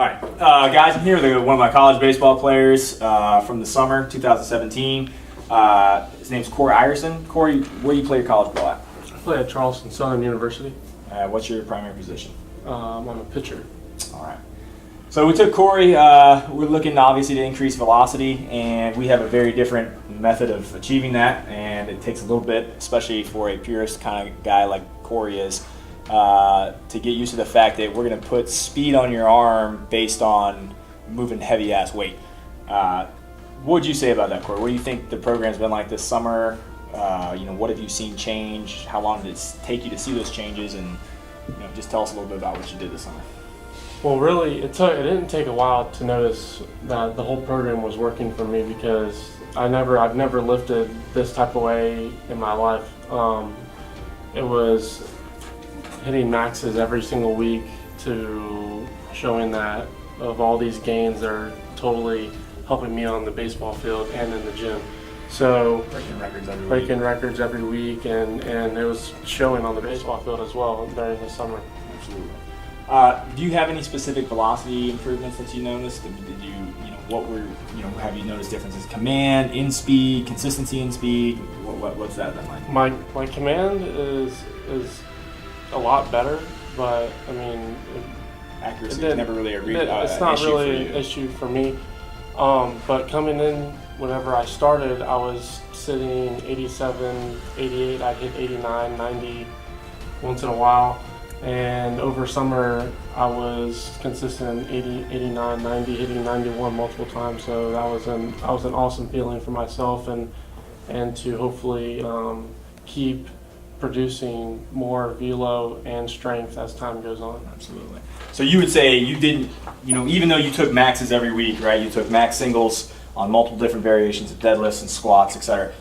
All right, guys, I'm here with one of my college baseball players from the summer 2017. His name's Corey Ireson. Corey, where do you play your college ball at? I play at Charleston Southern University. What's your primary position? I'm a pitcher. All right. So we took Corey. We're looking obviously to increase velocity, and we have a very different method of achieving that, and it takes a little bit, especially for a purist kind of guy like Corey is, to get used to the fact that we're going to put speed on your arm based on moving heavy-ass weight. What would you say about that, Corey? What do you think the program's been like this summer? What have you seen change? How long did it take you to see those changes? And just tell us a little bit about what you did this summer. Well, really, it didn't take a while to notice that the whole program was working for me because I've never lifted this type of way in my life. It was hitting maxes every single week to showing that of all these gains are totally helping me on the baseball field and in the gym. So breaking records every week, and it was showing on the baseball field as well during the summer. Absolutely. Do you have any specific velocity improvements that you noticed? Did you, have you noticed differences? Command, in speed, consistency in speed. What's that been like? My command is a lot better, but I mean, accuracy is never really it's not really an issue for me. But coming in, whenever I started, I was sitting 87, 88. I'd hit 89, 90 once in a while. And over summer, I was consistent 80, 89, 90, hitting 91 multiple times. So that was an awesome feeling for myself and to hopefully keep producing more velo and strength as time goes on. Absolutely. So you would say you didn't, even though you took maxes every week, right? You took max singles on multiple different variations of deadlifts and squats, etc.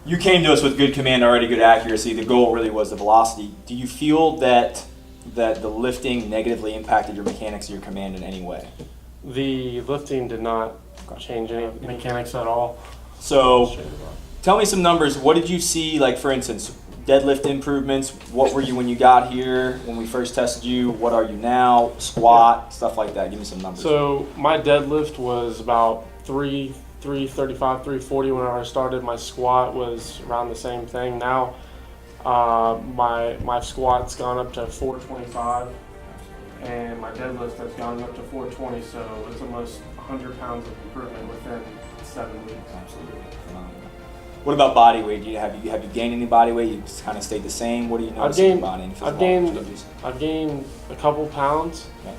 You came to us with good command already, good accuracy. The goal really was the velocity. Do you feel that the lifting negatively impacted your mechanics or your command in any way? The lifting did not change any mechanics at all. So tell me some numbers. What did you see, like for instance, deadlift improvements? What were you when you got here, when we first tested you? What are you now? Squat, stuff like that. Give me some numbers. So my deadlift was about 335, 340 whenever I started. My squat was around the same thing. Now my squat's gone up to 425 and my deadlift has gone up to 420, so it's almost 100 pounds of improvement within 7 weeks. Absolutely. What about body weight? Have you gained any body weight? You just kind of stayed the same? What do you notice in your body? I've gained a couple pounds. Okay.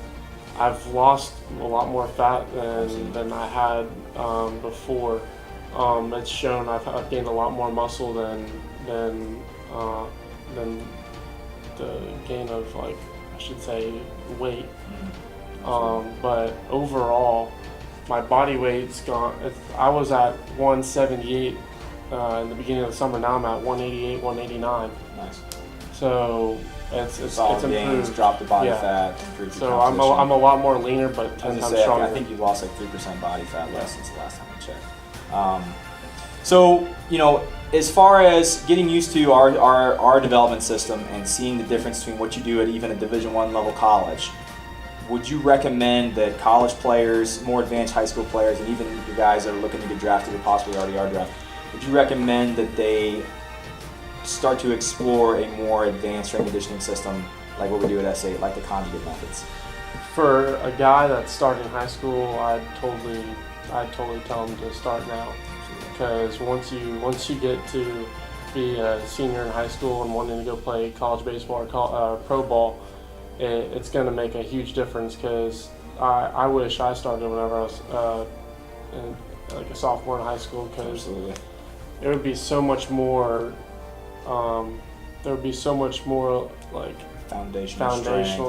I've lost a lot more fat than I had before. It's shown I've gained a lot more muscle than the gain of, like, I should say, weight. But overall, my body weight's gone. I was at 178 in the beginning of the summer. Now I'm at 188, 189. Nice. So it's improved. Gains, dropped the body fat, improved your composition. I'm a lot more leaner, but 10 times stronger. I think you lost like 3% body fat less since the last time I checked. So as far as getting used to our development system and seeing the difference between what you do at even a Division I level college, would you recommend that college players, more advanced high school players, and even the guys that are looking to get drafted or possibly already are drafted, would you recommend that they start to explore a more advanced strength conditioning system like what we do at SA, like the conjugate methods? For a guy that's starting high school, I'd totally tell him to start now. Because once you get to be a senior in high school and wanting to go play college baseball or pro ball, it's going to make a huge difference. Because I wish I started whenever I was like a sophomore in high school, because it would be so much more. There would be so much more like foundational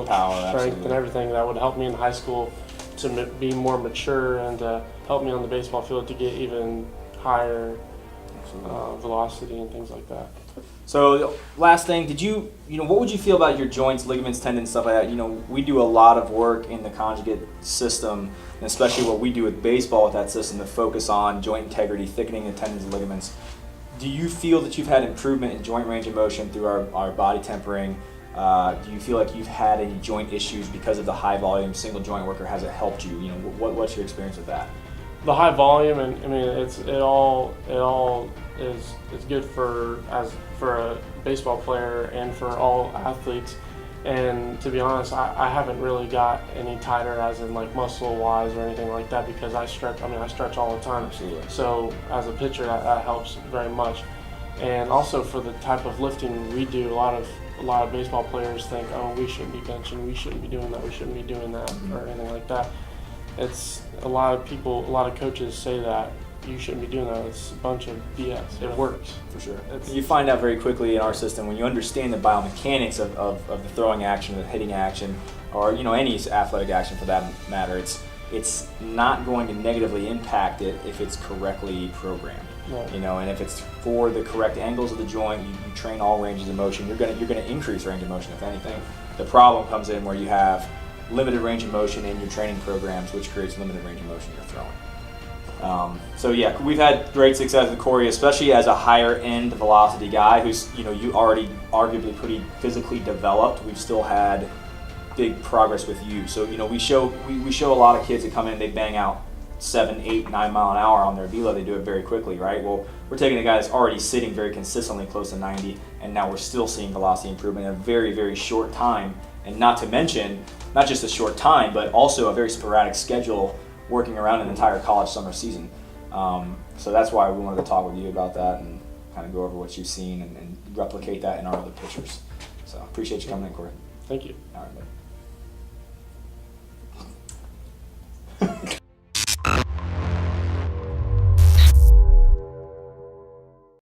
strength and everything that would help me in high school to be more mature and to help me on the baseball field to get even higher velocity and things like that. So last thing, what would you feel about your joints, ligaments, tendons, stuff like that? We do a lot of work in the conjugate system, and especially what we do with baseball with that system to focus on joint integrity, thickening the tendons and ligaments. Do you feel that you've had improvement in joint range of motion through our body tempering Do you feel like you've had any joint issues because of the high volume single joint work, or has it helped you? You know, what's your experience with that? The high volume, and I mean, it all is good for a baseball player and for all athletes. And to be honest, I haven't really got any tighter, as in like muscle wise or anything like that, because I stretch. I mean, I stretch all the time. Absolutely. So as a pitcher, that helps very much. And also for the type of lifting we do, a lot of baseball players think, oh, we shouldn't be benching, we shouldn't be doing that, we shouldn't be doing that, or anything like that. It's a lot of coaches say that you shouldn't be doing that. It's a bunch of BS. It works. For sure. You find out very quickly in our system when you understand the biomechanics of the throwing action, the hitting action, or any athletic action for that matter. It's not going to negatively impact it if it's correctly programmed. Right. And if it's for the correct angles of the joint, you train all ranges of motion. You're gonna increase range of motion, if anything. The problem comes in where you have limited range of motion in your training programs, which creates limited range of motion you're throwing. So yeah, we've had great success with Corey, especially as a higher end velocity guy who's you already arguably pretty physically developed. We've still had big progress with you. So we show a lot of kids that come in, they bang out 7, 8, 9 mile an hour on their velo. They do it very quickly, right? Well, we're taking a guy that's already sitting very consistently close to 90, and now we're still seeing velocity improvement in a very, very short time. And not to mention, not just a short time, but also a very sporadic schedule working around an entire college summer season. So that's why we wanted to talk with you about that and kind of go over what you've seen and replicate that in our other pitchers. So appreciate you coming in, Corey. Thank you. All right, buddy.